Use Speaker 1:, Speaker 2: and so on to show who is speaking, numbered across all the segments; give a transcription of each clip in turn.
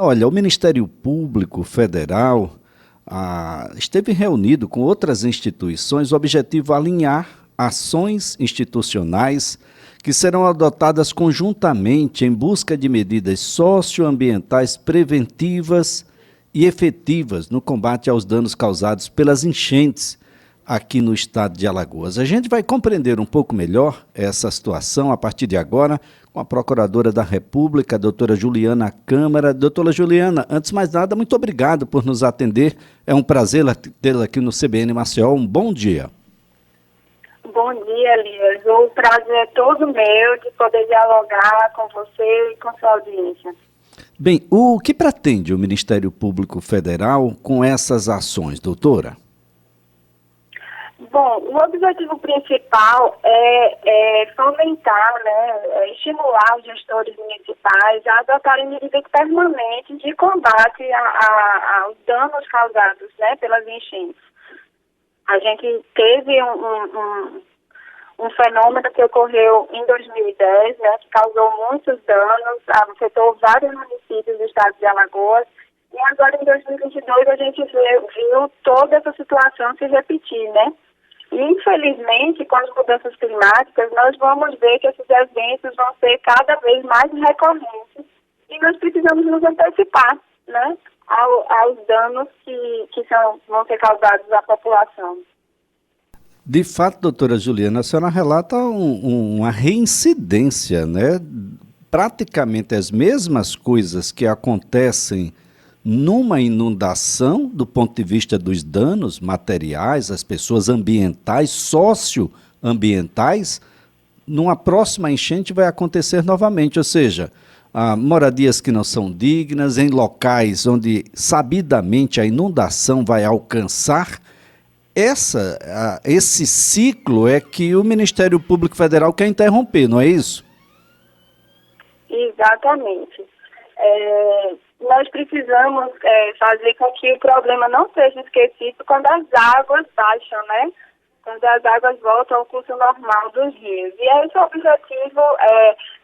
Speaker 1: Olha, o Ministério Público Federal esteve reunido com outras instituições, o objetivo é alinhar ações institucionais que serão adotadas conjuntamente em busca de medidas socioambientais preventivas e efetivas no combate aos danos causados pelas enchentes aqui no estado de Alagoas. A gente vai compreender um pouco melhor essa situação a partir de agora com a Procuradora da República, a doutora Juliana Câmara. Doutora Juliana, antes de mais nada, muito obrigado por nos atender. É um prazer tê-la aqui no CBN Maceió. Um bom dia.
Speaker 2: Bom dia, Elias. O prazer é todo meu de poder dialogar com você e com sua audiência.
Speaker 1: Bem, o que pretende o Ministério Público Federal com essas ações, doutora?
Speaker 2: Bom, o objetivo principal é fomentar, estimular os gestores municipais a adotarem medidas permanentes de combate aos danos causados, pelas enchentes. A gente teve um fenômeno que ocorreu em 2010, que causou muitos danos, afetou vários municípios do estado de Alagoas, e agora em 2022 a gente viu toda essa situação se repetir, E, infelizmente, com as mudanças climáticas, nós vamos ver que esses eventos vão ser cada vez mais recorrentes e nós precisamos nos antecipar, aos danos que vão ser causados à população.
Speaker 1: De fato, doutora Juliana, a senhora relata uma reincidência, Praticamente as mesmas coisas que acontecem numa inundação, do ponto de vista dos danos materiais, as pessoas ambientais, socioambientais, numa próxima enchente vai acontecer novamente, ou seja, moradias que não são dignas, em locais onde sabidamente a inundação vai alcançar. Esse ciclo é que o Ministério Público Federal quer interromper, não é isso?
Speaker 2: Exatamente. Nós precisamos fazer com que o problema não seja esquecido quando as águas baixam, Quando as águas voltam ao curso normal dos rios. E esse é o objetivo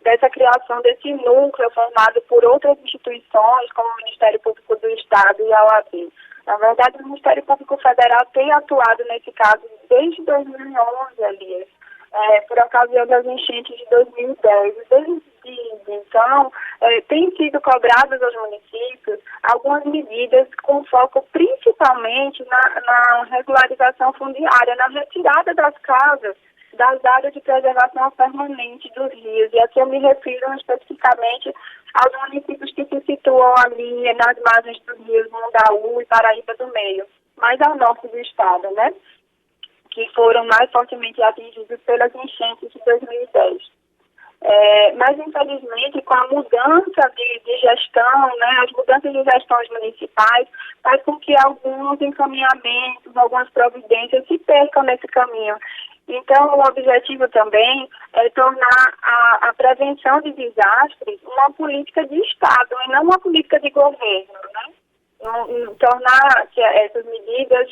Speaker 2: dessa criação desse núcleo formado por outras instituições, como o Ministério Público do Estado e a OAB. Na verdade, o Ministério Público Federal tem atuado nesse caso desde 2011, Elias, por ocasião das enchentes de 2010. Desde então, tem sido cobradas aos municípios algumas medidas com foco principalmente na regularização fundiária, na retirada das casas das áreas de preservação permanente dos rios. E aqui eu me refiro especificamente aos municípios que se situam ali nas margens dos rios Mundaú e Paraíba do Meio, mais ao norte do estado, que foram mais fortemente atingidos pelas enchentes de 2010. Mas, infelizmente, com a mudança de gestão, as mudanças de gestões municipais, faz com que alguns encaminhamentos, algumas providências se percam nesse caminho. Então, o objetivo também é tornar a prevenção de desastres uma política de Estado e não uma política de governo, Tornar que essas medidas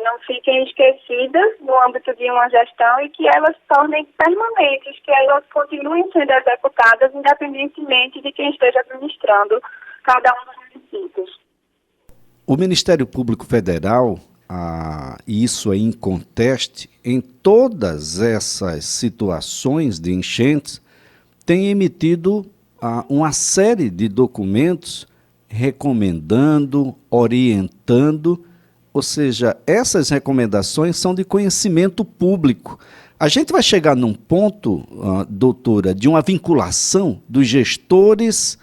Speaker 2: não fiquem esquecidas no âmbito de uma gestão e que elas se tornem permanentes, que elas continuem sendo executadas independentemente de quem esteja administrando cada um dos municípios.
Speaker 1: O Ministério Público Federal, e isso é inconteste, em todas essas situações de enchentes, tem emitido uma série de documentos recomendando, orientando, ou seja, essas recomendações são de conhecimento público. A gente vai chegar num ponto, doutora, de uma vinculação dos gestores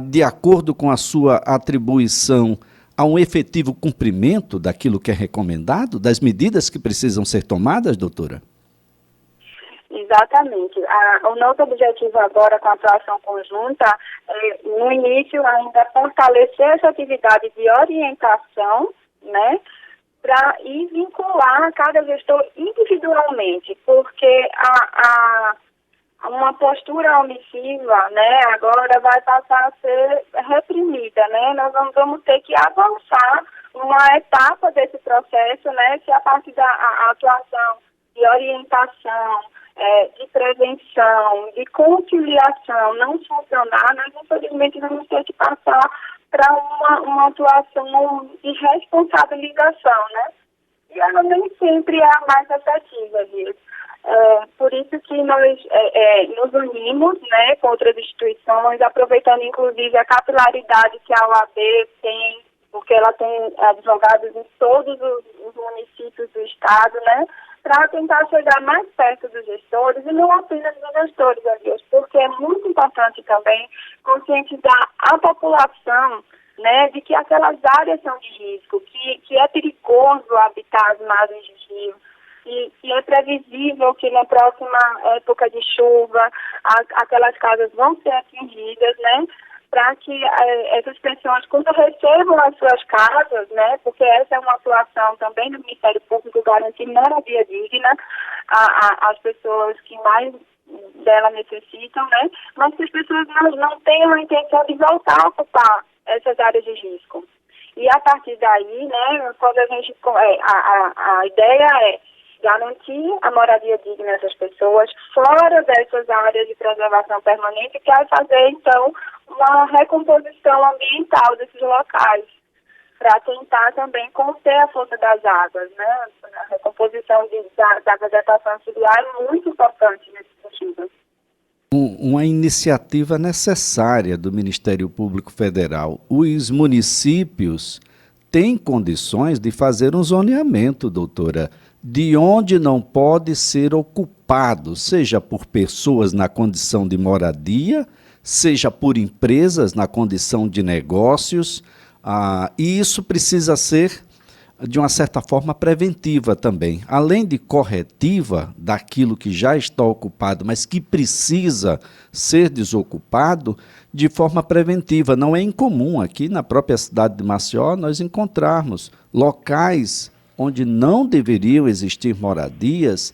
Speaker 1: de acordo com a sua atribuição a um efetivo cumprimento daquilo que é recomendado, das medidas que precisam ser tomadas, doutora?
Speaker 2: Exatamente. O nosso objetivo agora com a atuação conjunta é, no início, ainda fortalecer essa atividade de orientação, para ir vincular cada gestor individualmente, porque uma postura omissiva, agora vai passar a ser reprimida, Nós vamos ter que avançar uma etapa desse processo, que a partir da atuação de orientação, de prevenção, de conciliação não funcionar, nós infelizmente vamos ter que passar para uma atuação de responsabilização, né? E ela nem sempre é a mais efetiva disso. Por isso que nós nos unimos, né, com outras instituições, aproveitando inclusive a capilaridade que a OAB tem, porque ela tem advogados em todos os municípios do estado, né, para tentar chegar mais perto dos gestores e não apenas dos gestores, Deus, porque é muito importante também conscientizar a população, né, de que aquelas áreas são de risco, que é perigoso habitar as margens de rio, que é previsível que na próxima época de chuva aquelas casas vão ser atingidas, né, para que essas pessoas, quando recebam as suas casas, né, porque essa é uma atuação também do Ministério Público, garantir moradia digna às pessoas que mais dela necessitam, né, mas que as pessoas não tenham a intenção de voltar a ocupar essas áreas de risco. E a partir daí, né, quando a gente, a ideia é garantir a moradia digna dessas pessoas fora dessas áreas de preservação permanente, que é fazer, então, uma recomposição ambiental desses locais, para tentar também conter a força das águas, né? A recomposição da vegetação residual é muito importante nesse sentido.
Speaker 1: Uma iniciativa necessária do Ministério Público Federal. Os municípios têm condições de fazer um zoneamento, doutora, de onde não pode ser ocupado, seja por pessoas na condição de moradia, seja por empresas na condição de negócios, e isso precisa ser, de uma certa forma, preventiva também. Além de corretiva daquilo que já está ocupado, mas que precisa ser desocupado, de forma preventiva. Não é incomum aqui na própria cidade de Maceió nós encontrarmos locais onde não deveriam existir moradias,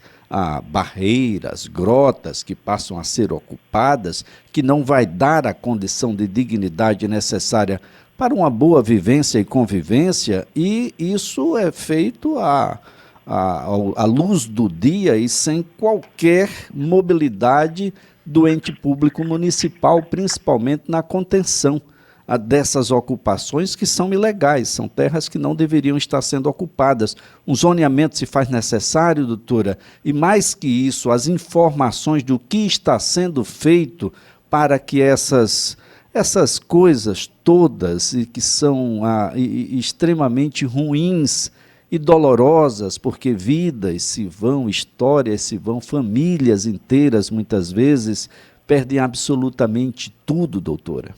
Speaker 1: barreiras, grotas que passam a ser ocupadas, que não vai dar a condição de dignidade necessária para uma boa vivência e convivência, e isso é feito à luz do dia e sem qualquer mobilidade do ente público municipal, principalmente na contenção dessas ocupações que são ilegais, são terras que não deveriam estar sendo ocupadas. Um zoneamento se faz necessário, doutora, e mais que isso, as informações do que está sendo feito para que essas coisas todas e que são extremamente ruins e dolorosas, porque vidas se vão, histórias se vão, famílias inteiras muitas vezes perdem absolutamente tudo, doutora.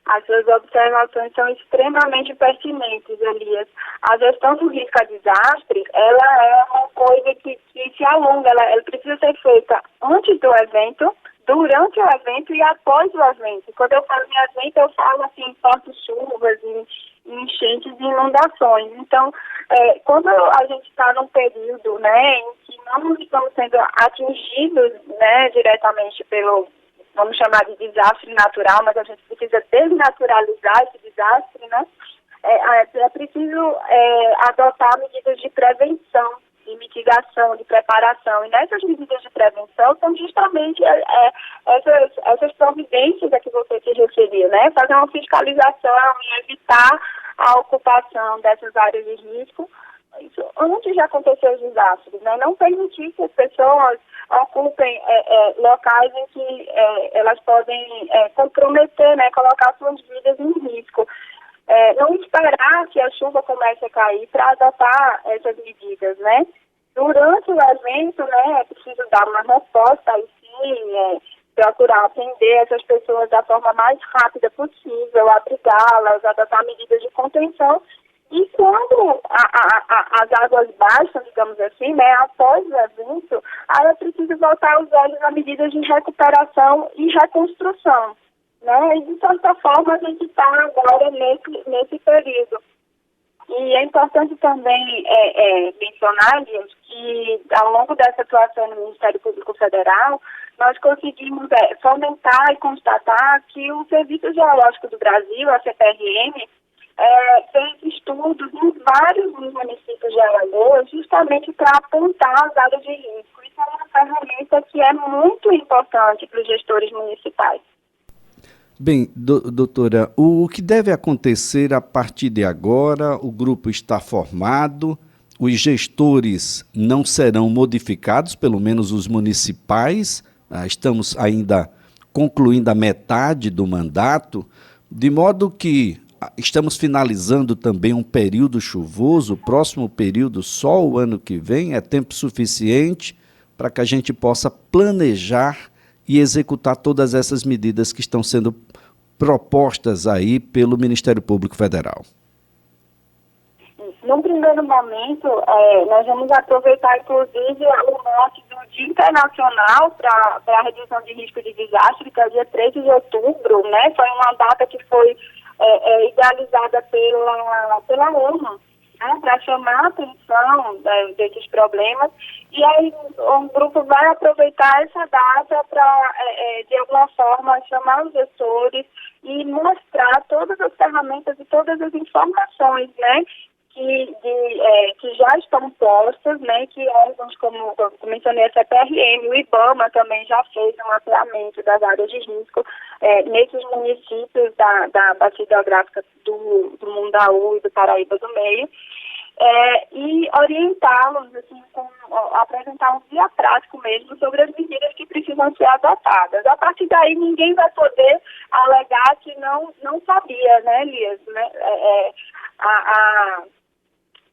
Speaker 2: As suas observações são extremamente pertinentes, Elias. A gestão do risco a desastre, ela é uma coisa que se alonga, ela precisa ser feita antes do evento, durante o evento e após o evento. Quando eu falo em evento, eu falo assim, fortes chuvas, em enchentes e inundações. Então, quando a gente está num período, né, em que não estamos sendo atingidos, né, diretamente pelo, vamos chamar de desastre natural, mas a gente precisa desnaturalizar esse desastre, né? É preciso adotar medidas de prevenção, de mitigação, de preparação. E nessas medidas de prevenção são justamente essas providências a que você se referiu, né? Fazer uma fiscalização e evitar a ocupação dessas áreas de risco, isso antes de acontecer os desastres, né? Não permitir que as pessoas ocupem locais em que elas podem comprometer, né? Colocar suas vidas em risco. Não esperar que a chuva comece a cair para adotar essas medidas, né? Durante o evento, né, é preciso dar uma resposta, aí sim, procurar atender essas pessoas da forma mais rápida possível, abrigá-las, adotar medidas de contenção. E quando as águas baixam, digamos assim, né, após o evento, aí é preciso voltar os olhos a medidas de recuperação e reconstrução. Né? E, de certa forma, a gente está agora nesse período. E é importante também mencionar, Deus, que ao longo dessa atuação no Ministério Público Federal, nós conseguimos fomentar e constatar que o Serviço Geológico do Brasil, a CPRM, fez estudos em vários municípios de Alagoas justamente para apontar as áreas de risco. Isso é uma ferramenta que é muito importante para os gestores municipais.
Speaker 1: Bem, doutora, o que deve acontecer a partir de agora? O grupo está formado, os gestores não serão modificados, pelo menos os municipais. Estamos ainda concluindo a metade do mandato, de modo que estamos finalizando também um período chuvoso. O próximo período, só o ano que vem, é tempo suficiente para que a gente possa planejar e executar todas essas medidas que estão sendo propostas aí pelo Ministério Público Federal.
Speaker 2: Num primeiro momento, nós vamos aproveitar, inclusive, o mote do Dia Internacional para a redução de risco de desastre, que é dia 13 de outubro, né? Foi uma data que foi idealizada pela ONU, né, para chamar a atenção desses problemas. E aí o grupo vai aproveitar essa data para, de alguma forma, chamar os gestores e mostrar todas as ferramentas e todas as informações, né, que já estão postas, né, que órgãos como eu mencionei, a CPRM, o IBAMA também já fez um mapeamento das áreas de risco nesses municípios da bacia hidrográfica do Mundaú e do Paraíba do Meio, e orientá-los, assim, apresentar um guia prático mesmo sobre as medidas que precisam ser adotadas. A partir daí, ninguém vai poder alegar que não sabia, né, Elias? Né?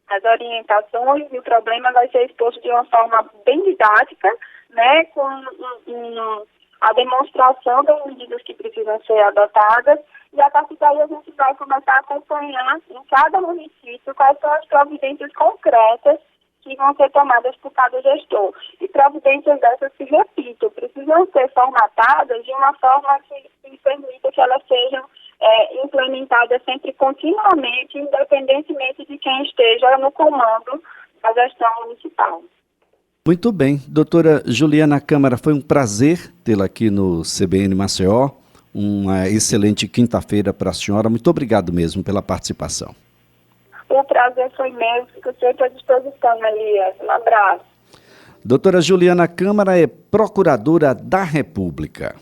Speaker 2: As orientações e o problema vai ser exposto de uma forma bem didática, né, com a demonstração das medidas que precisam ser adotadas, e a partir daí a gente vai começar a acompanhar em cada município quais são as providências concretas que vão ser tomadas por cada gestor. E providências dessas, que, repito, precisam ser formatadas de uma forma que permita que elas sejam implementadas sempre continuamente, independentemente de quem esteja no comando da gestão municipal.
Speaker 1: Muito bem. Doutora Juliana Câmara, foi um prazer tê-la aqui no CBN Maceió. Uma excelente quinta-feira para a senhora. Muito obrigado mesmo pela participação.
Speaker 2: O prazer foi meu, fico sempre à disposição, Elias. Um abraço.
Speaker 1: Doutora Juliana Câmara é procuradora da República.